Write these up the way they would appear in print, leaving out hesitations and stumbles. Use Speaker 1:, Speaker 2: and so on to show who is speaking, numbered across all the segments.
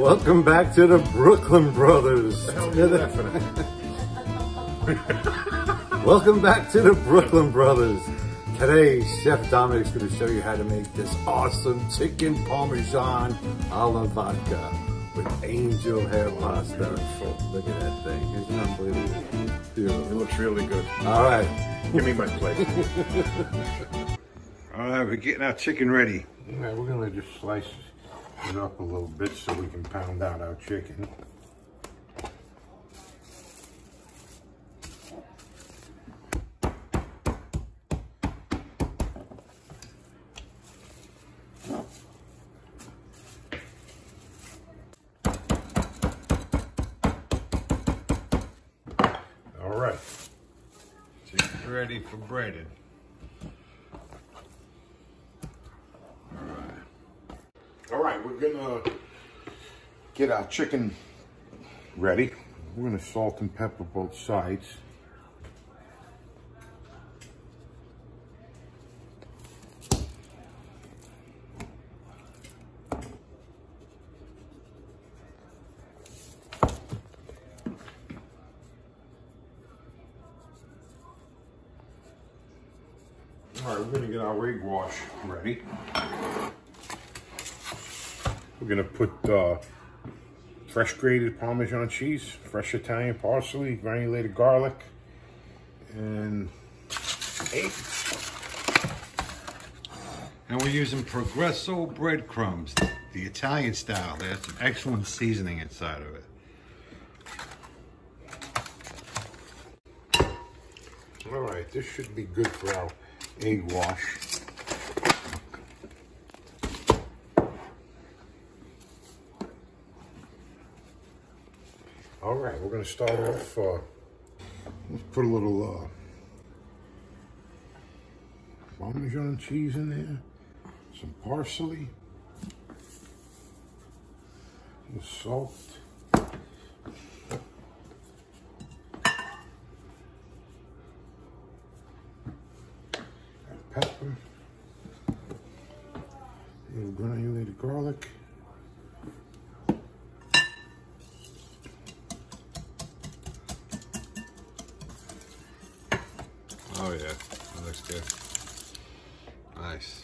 Speaker 1: Welcome back to the Brooklyn Brothers. Welcome back to the Brooklyn Brothers. Today, Chef Dominic's going to show you how to make this awesome chicken parmesan a la vodka with angel hair pasta. Look at that thing. Isn't it unbelievable? Beautiful.
Speaker 2: It looks really good.
Speaker 1: All right.
Speaker 2: Give me my plate. All right, we're getting our chicken ready. All right, we're going to just slice it up a little bit so we can pound out our chicken. All right, chicken's ready for breading. All right, we're gonna get our chicken ready. We're gonna salt and pepper both sides. All right, we're gonna get our egg wash ready. We're gonna put fresh grated Parmesan cheese, fresh Italian parsley, granulated garlic, and eggs.
Speaker 3: And we're using Progresso breadcrumbs, the Italian style. There's some excellent seasoning inside of it.
Speaker 2: All right, this should be good for our egg wash. All right, we're gonna start off, let's put a little Parmesan cheese in there, some parsley, some salt, pepper, a little granulated garlic.
Speaker 3: Oh yeah, that looks good. Nice.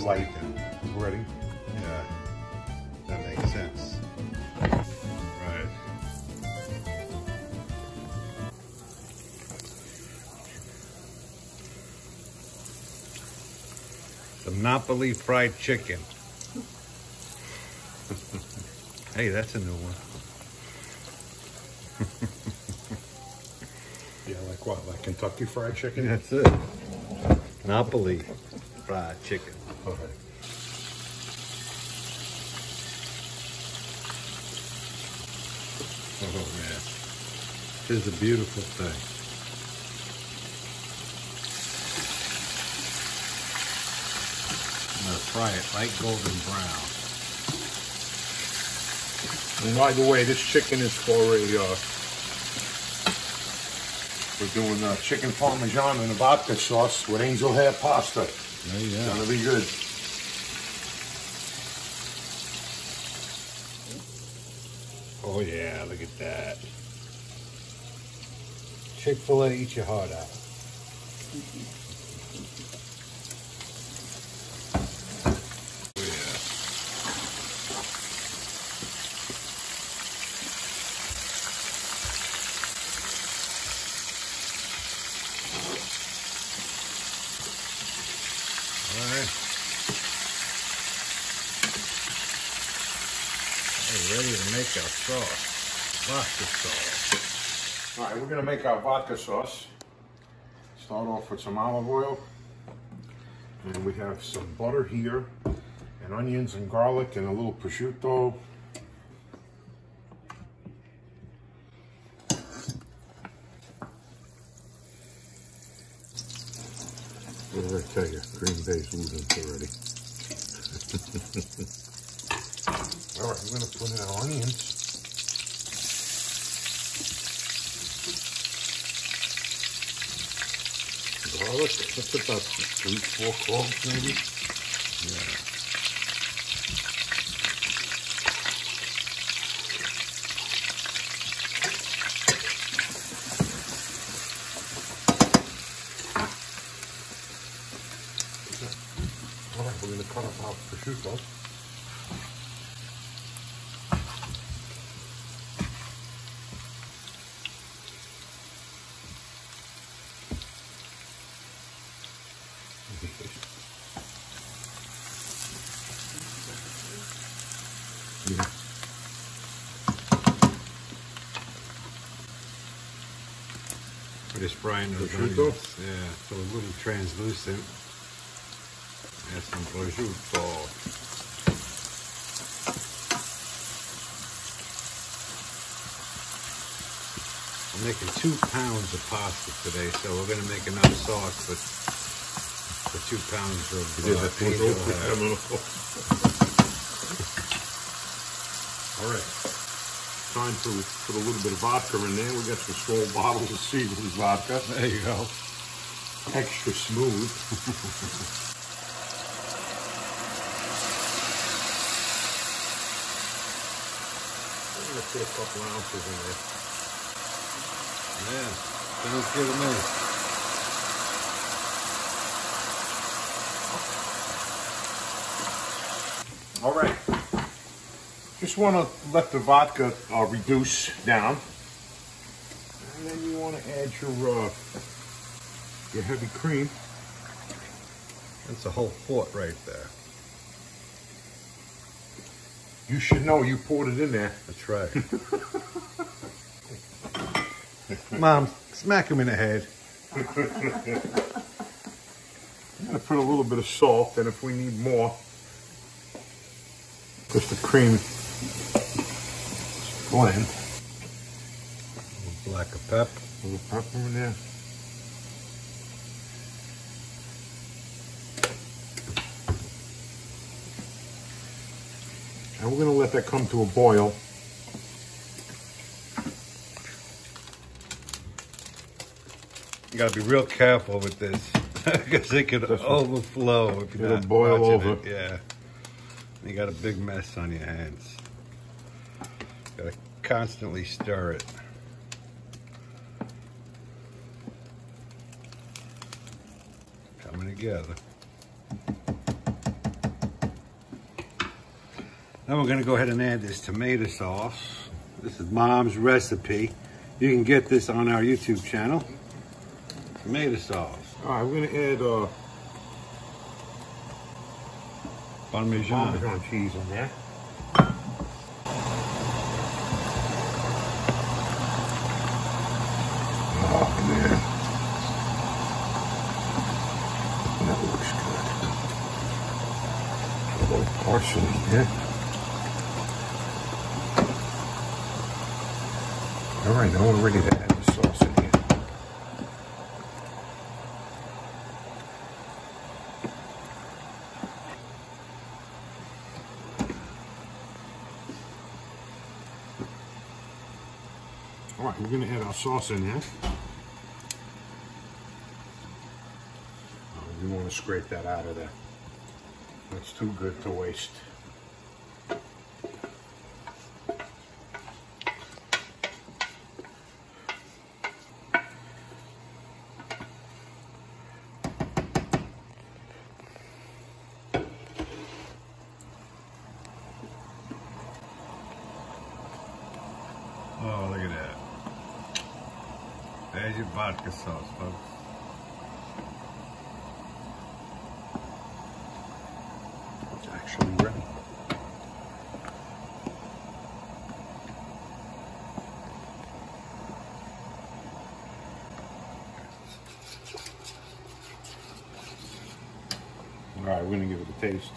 Speaker 2: Light ready.
Speaker 3: Yeah, that makes sense. Right. Some Napoli fried chicken. Hey, that's a new one.
Speaker 2: Yeah, like what? Like Kentucky Fried Chicken?
Speaker 3: That's it. Napoli fried chicken.
Speaker 2: All right.
Speaker 3: Oh man, this is a beautiful thing. I'm gonna fry it light golden brown.
Speaker 2: And by the way, this chicken is for a, we're doing chicken Parmesan and a vodka sauce with angel hair pasta.
Speaker 3: There you go.
Speaker 2: It's gonna be good.
Speaker 3: Oh yeah, look at that. Chick-fil-A, eat your heart out. Oh yeah. All right. Hey, ready to make our sauce. Vodka sauce.
Speaker 2: All right, we're gonna make our vodka sauce. Start off with some olive oil. And we have some butter here, and onions and garlic and a little prosciutto.
Speaker 1: What did I tell you? Green Bay's losing already.
Speaker 2: All right, we're gonna put in our onions.
Speaker 1: Garlic, what's about 3-4 cloves maybe?
Speaker 3: Yeah.
Speaker 2: All right, we're gonna cut up our prosciutto.
Speaker 1: Yeah.
Speaker 3: We're just frying those
Speaker 2: Prosciutto?
Speaker 3: onions. Yeah, so a little translucent. Add some prosciutto. I'm making 2 pounds of pasta today, so we're going to make enough sauce for 2 pounds of angel hair.
Speaker 2: All right, time to put a little bit of vodka in there. We got some small bottles of Seasons vodka.
Speaker 3: There you go.
Speaker 2: Extra smooth. I'm gonna put a couple ounces in there.
Speaker 3: Yeah, sounds good to me.
Speaker 2: All right. Just want to let the vodka reduce down, and then you want to add your heavy cream.
Speaker 3: That's a whole fort right there.
Speaker 2: You should know you poured it in there.
Speaker 3: That's right. Mom, smack him in the head.
Speaker 2: I'm gonna put a little bit of salt, and if we need more, just the cream blend.
Speaker 3: Black of pep.
Speaker 2: A little pepper in there. And we're gonna let that come to a boil.
Speaker 3: You gotta be real careful with this because it could overflow if you're
Speaker 2: It'll
Speaker 3: not
Speaker 2: boil
Speaker 3: watching
Speaker 2: over.
Speaker 3: it. Yeah, you got a big mess on your hands. Gotta constantly stir it. Coming together. Now we're gonna go ahead and add this tomato sauce. This is Mom's recipe. You can get this on our YouTube channel. Tomato sauce.
Speaker 2: All right, we're gonna add
Speaker 3: Parmesan.
Speaker 2: Parmesan cheese in there. Oh man, that looks good. A little parsley here. All right, now we're ready to add the sauce in here. All right, we're gonna add our sauce in here. We want to scrape that out of there. That's too good to waste.
Speaker 3: Oh, look at that. There's your vodka sauce, folks.
Speaker 2: It's actually ready. right, we're gonna give it a taste.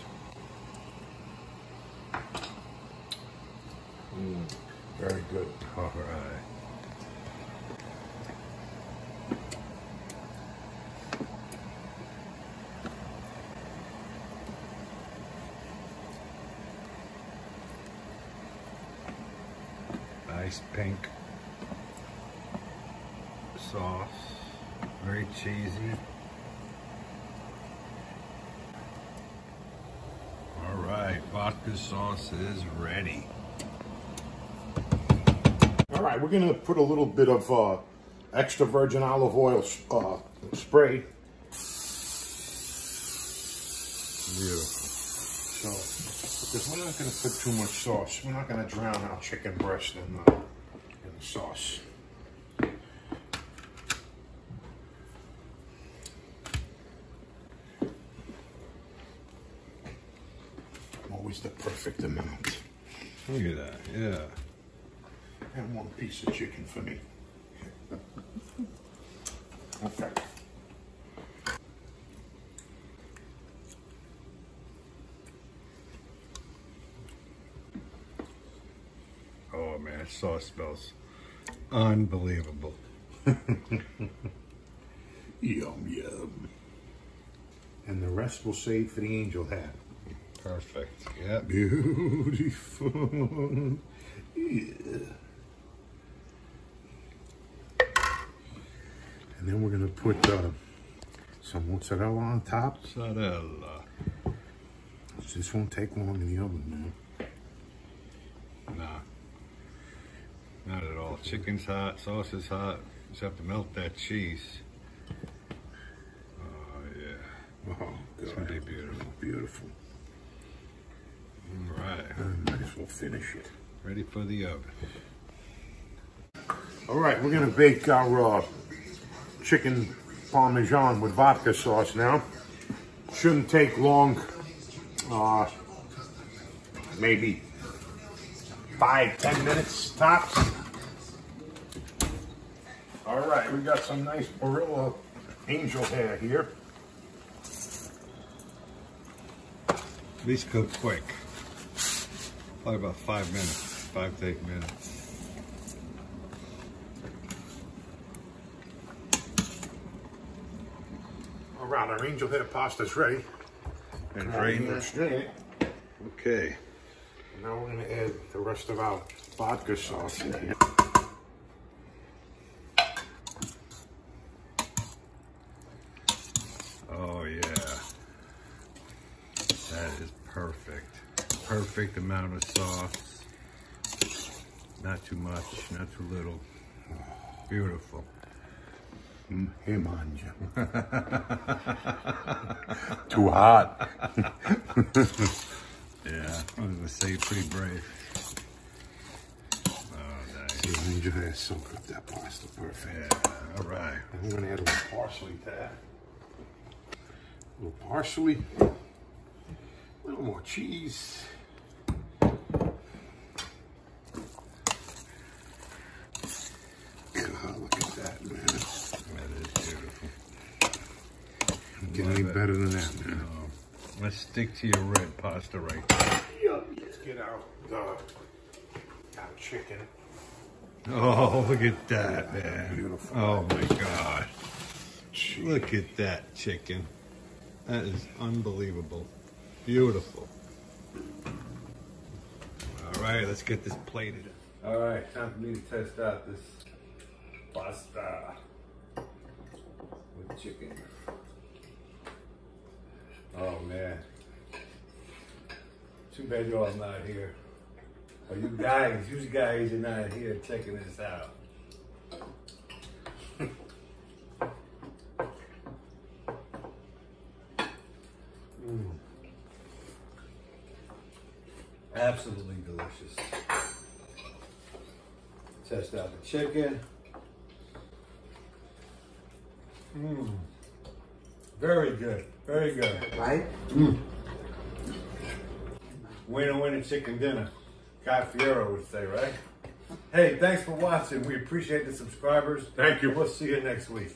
Speaker 2: Very good.
Speaker 3: All right. Nice pink sauce, very cheesy. All right, vodka sauce is ready.
Speaker 2: All right, we're gonna put a little bit of extra virgin olive oil spray.
Speaker 3: Beautiful.
Speaker 2: So, because we're not gonna put too much sauce. We're not gonna drown our chicken breast in the sauce. Always the perfect amount.
Speaker 3: Look at that, yeah.
Speaker 2: And one piece of chicken for me. Okay.
Speaker 3: Oh man, that sauce smells unbelievable.
Speaker 2: Yum, yum. And the rest we'll save for the angel hat.
Speaker 3: Perfect, yeah.
Speaker 2: Beautiful. Yeah. And then we're gonna put some mozzarella on top.
Speaker 3: Mozzarella.
Speaker 2: This won't take long in the oven, man.
Speaker 3: Nah, not at all. Chicken's hot, sauce is hot. Just have to melt that cheese. Oh yeah.
Speaker 2: Oh,
Speaker 3: It's gonna be beautiful.
Speaker 2: Beautiful.
Speaker 3: All right,
Speaker 2: I might as well finish it.
Speaker 3: ready for the oven.
Speaker 2: All right, we're gonna bake our chicken parmesan with vodka sauce now. Shouldn't take long. Maybe 5-10 minutes tops. All right, we got some nice Barilla angel hair here.
Speaker 3: These cook quick. Probably about 5 minutes, 5 to 8 minutes.
Speaker 2: All right, our angel hair pasta's ready.
Speaker 3: And
Speaker 2: Drain
Speaker 3: drain
Speaker 2: it.
Speaker 3: Okay.
Speaker 2: Now we're gonna add the rest of our vodka sauce in here.
Speaker 3: Oh yeah. That is perfect. Perfect amount of sauce. Not too much, not too little. Beautiful.
Speaker 2: Hey, manja. Too hot.
Speaker 3: Yeah, I was gonna say pretty brave. Oh, nice.
Speaker 2: The angel hair soak up that pasta perfect.
Speaker 3: Yeah, all right.
Speaker 2: And I'm gonna add a little parsley to that. A little parsley. A little more cheese. God, look at that, man.
Speaker 3: That is beautiful.
Speaker 2: Get any better than that, man.
Speaker 3: Let's stick to your red pasta right there.
Speaker 2: Let's get out our chicken.
Speaker 3: Oh, look at that, man.
Speaker 2: Beautiful.
Speaker 3: Oh my God. Look at that chicken. That is unbelievable. Beautiful. All right, let's get this plated. All right, time for me to test out this pasta with chicken. Oh man. Too bad you all not here. Or you guys are not here checking this out. Absolutely delicious. Test out the chicken. Very good, very good.
Speaker 4: Right?
Speaker 3: Winner, winner, chicken dinner. Guy Fiero would say, right? Hey, thanks for watching. We appreciate the subscribers.
Speaker 2: Thank you.
Speaker 3: We'll see you next week.